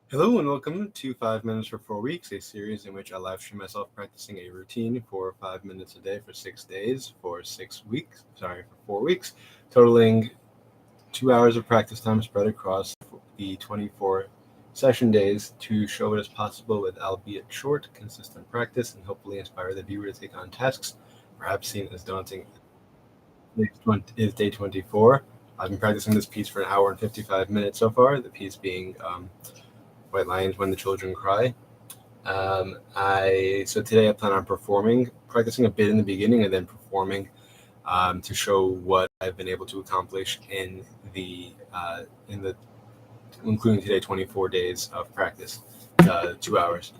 Hello and welcome to 5 Minutes for 4 Weeks, a series in which I live stream myself practicing a routine for 5 minutes a day for 6 days for 4 weeks, totaling 2 hours of practice time spread across the 24 session days to show what is possible with albeit short, consistent practice and hopefully inspire the viewer to take on tasks perhaps seen as daunting. Is day 24. I've been practicing this piece for an hour and 55 minutes so far, the piece being White Lions When the Children Cry. So today I plan on practicing a bit in the beginning and then performing to show what I've been able to accomplish in the including today 24 days of practice, 2 hours.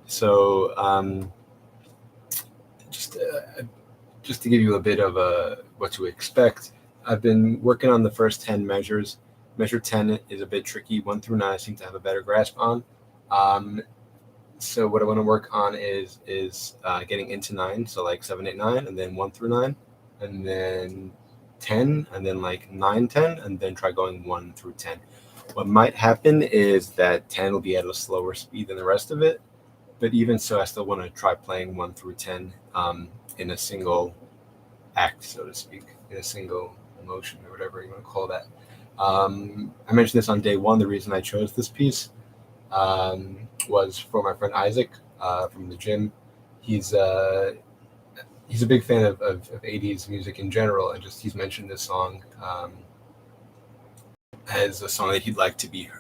So just to give you a bit of what to expect, I've been working on the first 10 measures. Measure 10 is a bit tricky. 1 through 9 I seem to have a better grasp on. So what I want to work on is getting into 9, so like 7, 8, 9, and then 1 through 9, and then 10, and then like 9, 10, and then try going 1 through 10. What might happen is that 10 will be at a slower speed than the rest of it, but even so, I still want to try playing 1 through 10 in a single act, so to speak, in a single emotion or whatever you want to call that. I mentioned this on day 1. The reason I chose this piece was for my friend Isaac from the gym. He's a big fan of 80s music in general, and he's mentioned this song as a song that he'd like to be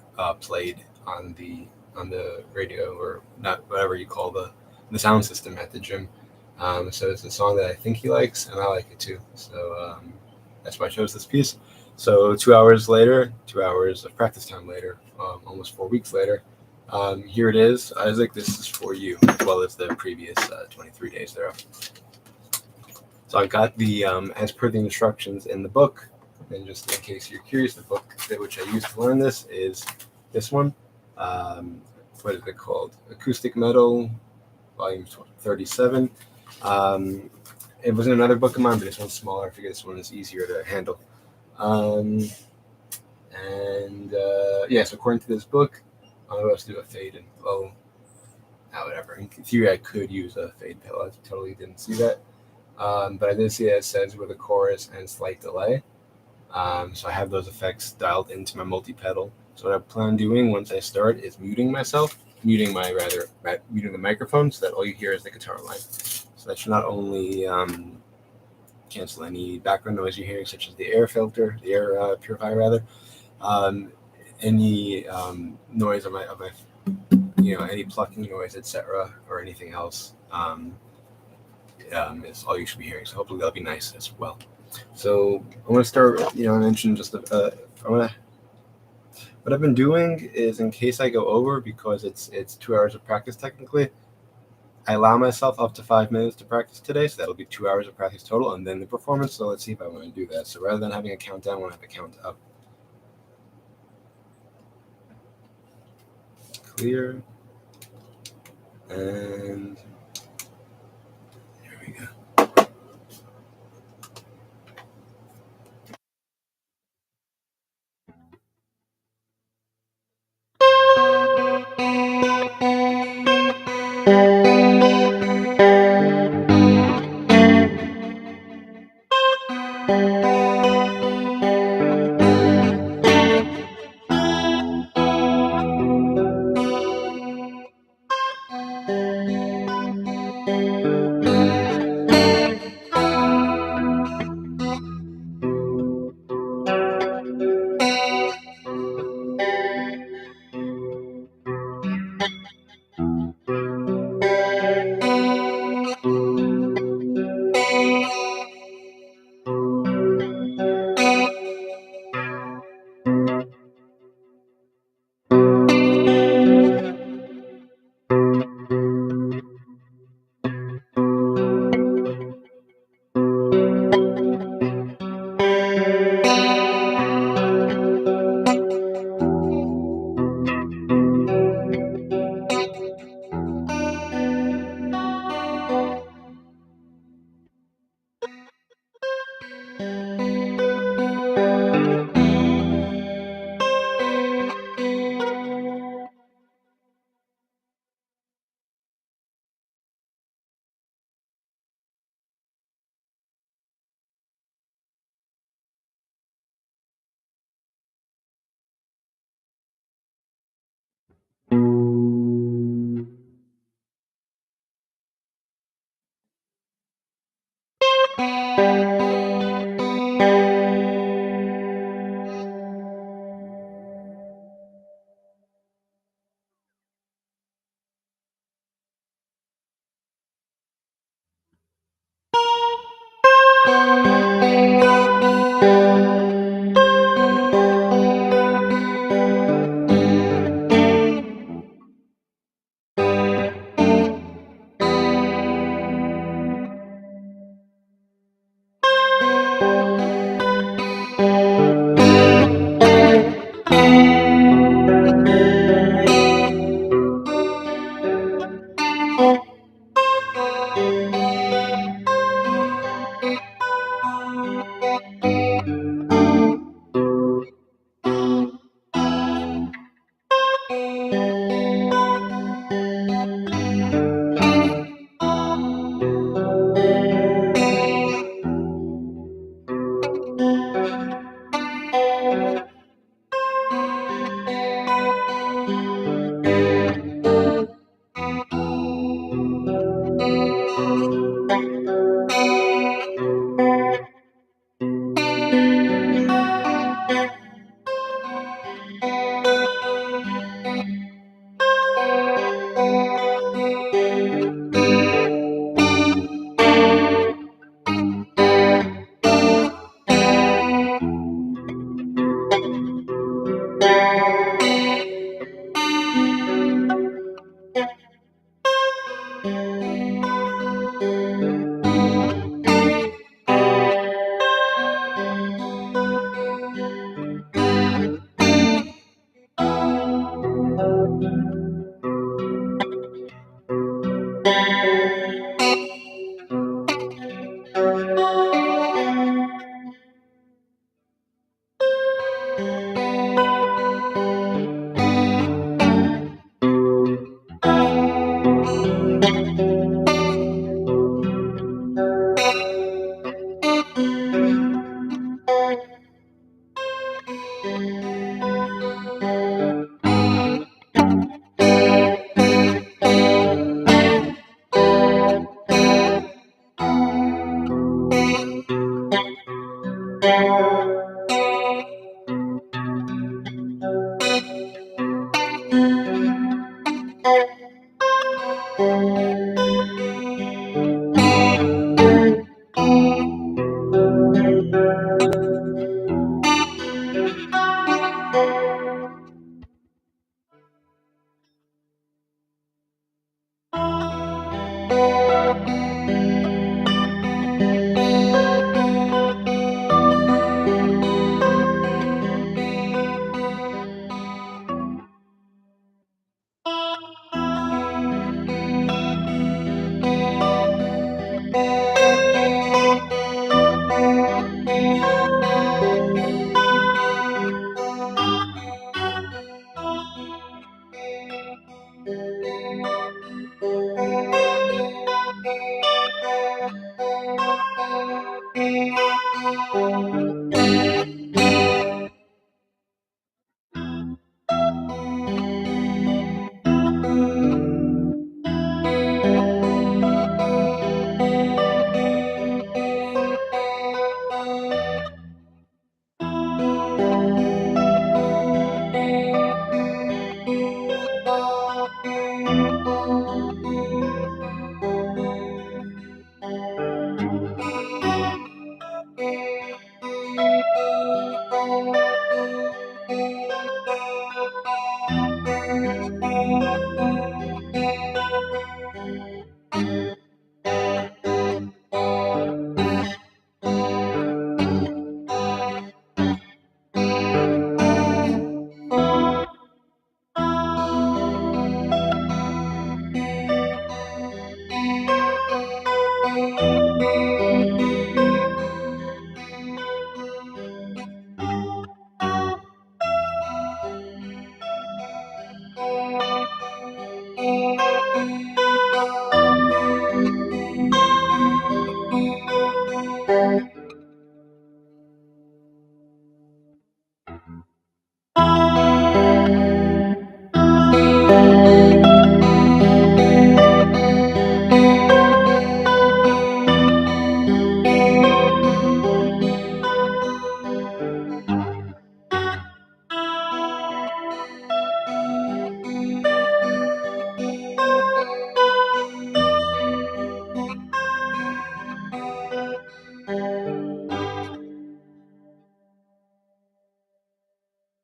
played on the radio, or not, whatever you call the sound system at the gym. So it's a song that I think he likes, and I like it too. So that's why I chose this piece. So 2 hours later, 2 hours of practice time later, almost 4 weeks later, here it is. Isaac, this is for you, as well as the previous 23 days thereof. So I've got the, as per the instructions in the book, and just in case you're curious, the book which I used to learn this is this one. What is it called? Acoustic Metal, volume 37. It was in another book of mine, but this one's smaller. I figure this one is easier to handle. So according to this book, I'm supposed to do a fade and flow. Whatever. In theory, I could use a fade pedal. I totally didn't see that. But I did see that it says with a chorus and slight delay. So I have those effects dialed into my multi-pedal. So what I plan on doing once I start is muting the microphone, so that all you hear is the guitar line. So that should not only cancel any background noise you're hearing, such as the air purifier rather, any noise of my any plucking noise, etc., or anything else, is all you should be hearing. So hopefully that'll be nice as well. So I'm going to start, I mentioned what I've been doing is, in case I go over, because it's 2 hours of practice technically, I allow myself up to 5 minutes to practice today, so that'll be 2 hours of practice total, and then the performance. So let's see if I want to do that. So rather than having a countdown, I want to have a count up. Clear. And here we go.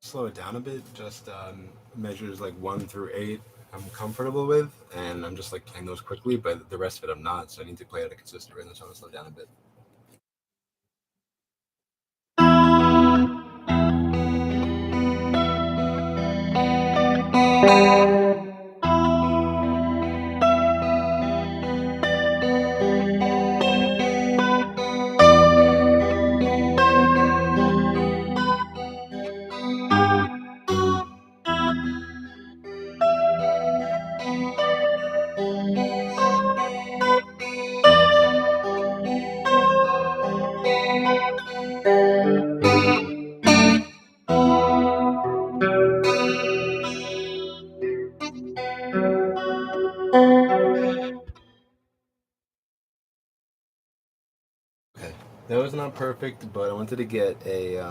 Slow it down a bit. Just measures like 1 through 8. I'm comfortable with, and I'm just like playing those quickly. But the rest of it, I'm not. So I need to play at a consistent rhythm. So I'm gonna slow down a bit. Okay, that was not perfect, but I wanted to get a.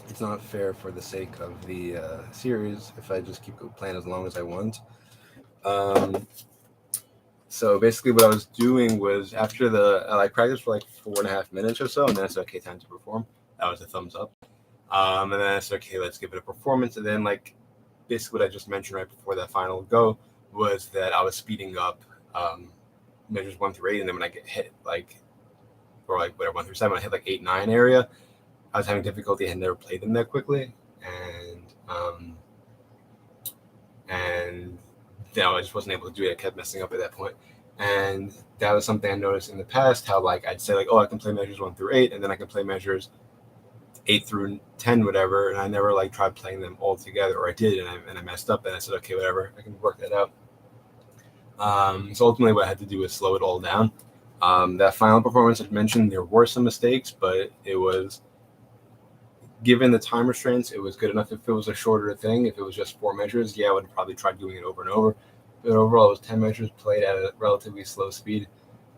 It's not fair for the sake of the series if I just keep playing as long as I want. Um, so basically, what I was doing was after the I practiced for like 4.5 minutes or so, and then I said, "Okay, time to perform." That was a thumbs up. And then I said, "Okay, let's give it a performance." And then like basically what I just mentioned right before that final go was that I was speeding up measures 1 through 8, and then when I get hit like or like whatever 1 through 7, I hit like 8, 9 area. I was having difficulty. I had never played them that quickly, and you know, I just wasn't able to do it. I kept messing up at that point, and that was something I noticed in the past. How like I'd say like, oh, I can play measures 1 through 8, and then I can play measures 8 through 10, whatever, and I never like tried playing them all together, or I did, and I messed up, and I said, okay, whatever, I can work that out. So ultimately, what I had to do was slow it all down. That final performance I mentioned, there were some mistakes, but it was given the time restraints, it was good enough. If it was a shorter thing, if it was just 4 measures, yeah, I would probably try doing it over and over. But overall, it was 10 measures played at a relatively slow speed.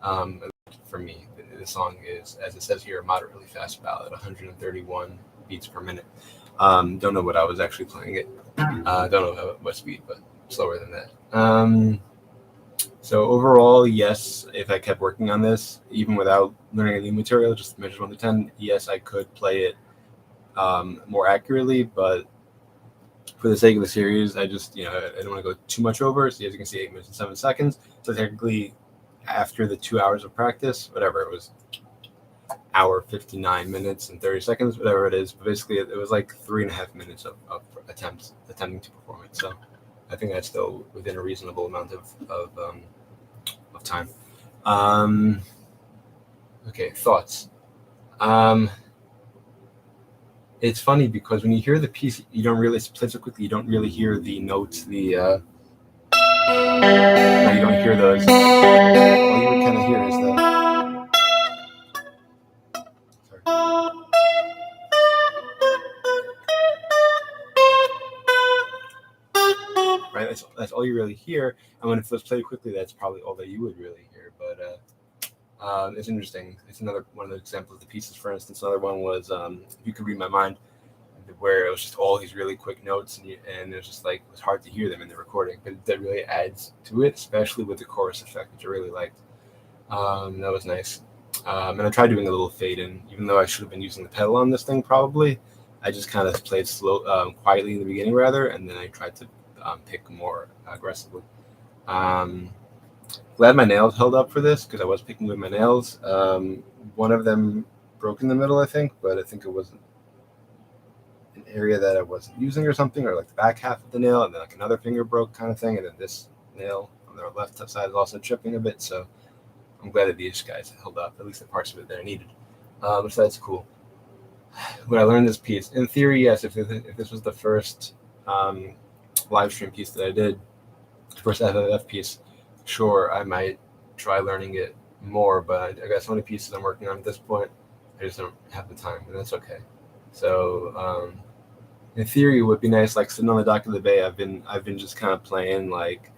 For me, the song is, as it says here, a moderately fast ballad, 131 beats per minute. Don't know what I was actually playing it. Don't know what speed, but slower than that. So overall, yes, if I kept working on this, even without learning any material, just measures 1 to 10, yes, I could play it more accurately, but for the sake of the series, I just, I don't want to go too much over. So as you can see, 8 minutes and 7 seconds. So technically, after the 2 hours of practice, whatever it was, hour 59 minutes and 30 seconds, whatever it is. But basically, it was like 3.5 minutes of attempting to perform it. So I think that's still within a reasonable amount of time. Okay, thoughts. It's funny because when you hear the piece, you don't really play so quickly. You don't really hear the notes. You don't hear those. All you would kind of hear is the. Sorry. Right, that's all you really hear. And when it was played quickly, that's probably all that you would really hear. But it's interesting. It's another one of the examples of the pieces. For instance, another one was "If You Could Read My Mind," where it was just all these really quick notes, and it was just like it was hard to hear them in the recording, but that really adds to it, especially with the chorus effect, which I really liked. That was nice. And I tried doing a little fade in, even though I should have been using the pedal on this thing probably. I just kind of played slow, quietly in the beginning rather, and then I tried to pick more aggressively. Glad my nails held up for this because I was picking with my nails. One of them broke in the middle, I think, but I think it was an area that I wasn't using or something, or like the back half of the nail, and then like another finger broke kind of thing, and then this nail on the left side is also chipping a bit. So I'm glad that these guys held up, at least the parts of it that I needed. So that's cool. When I learned this piece, in theory, yes, if this was the first live stream piece that I did, first FFF piece, sure, I might try learning it more, but I got so many pieces I'm working on at this point, I just don't have the time, and that's okay. So in theory it would be nice, like sitting on the dock of the bay. I've been just kind of playing, like,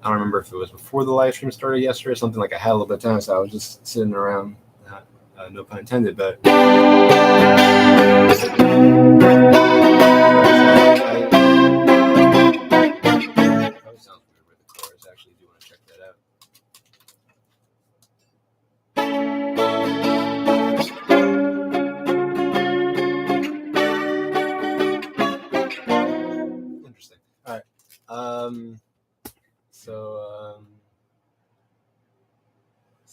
I don't remember if it was before the live stream started yesterday or something. Like, I had a little bit of time, so I was just sitting around, no pun intended, but probably sounds weird with the chorus. Actually, do want to check that out. Interesting. All right. So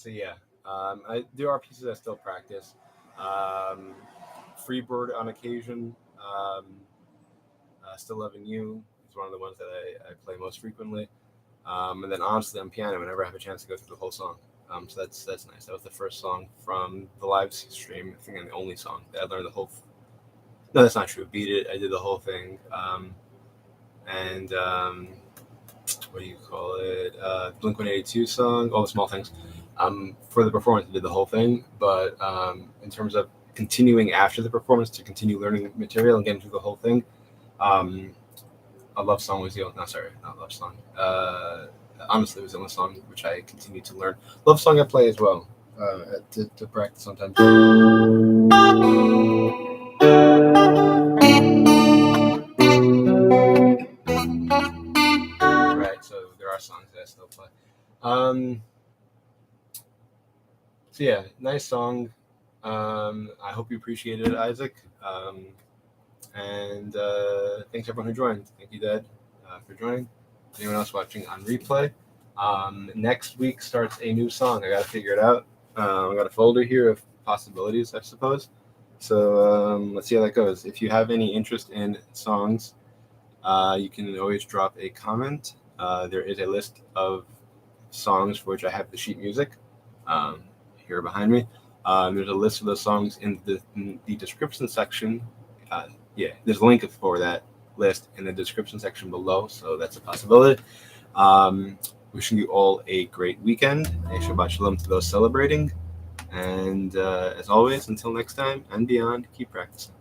yeah. There are pieces I still practice. Freebird on occasion. Still Loving You is one of the ones that I play most frequently. And then honestly, on piano, whenever I have a chance to go through the whole song. So that's nice. That was the first song from the live stream. I think, and the only song that I learned the whole. No, that's not true. Beat It. I did the whole thing. And what do you call it? Blink-182 song. All the small things. For the performance, I did the whole thing. But in terms of continuing after the performance to continue learning material and getting through the whole thing, a love song was the only. No, sorry, not love song. Honestly, it was the only song which I continued to learn. Love song I play as well to practice sometimes. Right, so there are songs that I still play. So yeah, nice song. I hope you appreciated it, Isaac. And thanks everyone who joined. Thank you, Dad, for joining. Anyone else watching on replay? Next week starts a new song. I got to figure it out. I got a folder here of possibilities, I suppose. So let's see how that goes. If you have any interest in songs, you can always drop a comment. There is a list of songs for which I have the sheet music here behind me. There's a list of those songs in the description section. There's a link for that list in the description section below, so that's a possibility. Wishing you all a great weekend. Shabbat Shalom to those celebrating. And as always, until next time and beyond, keep practicing.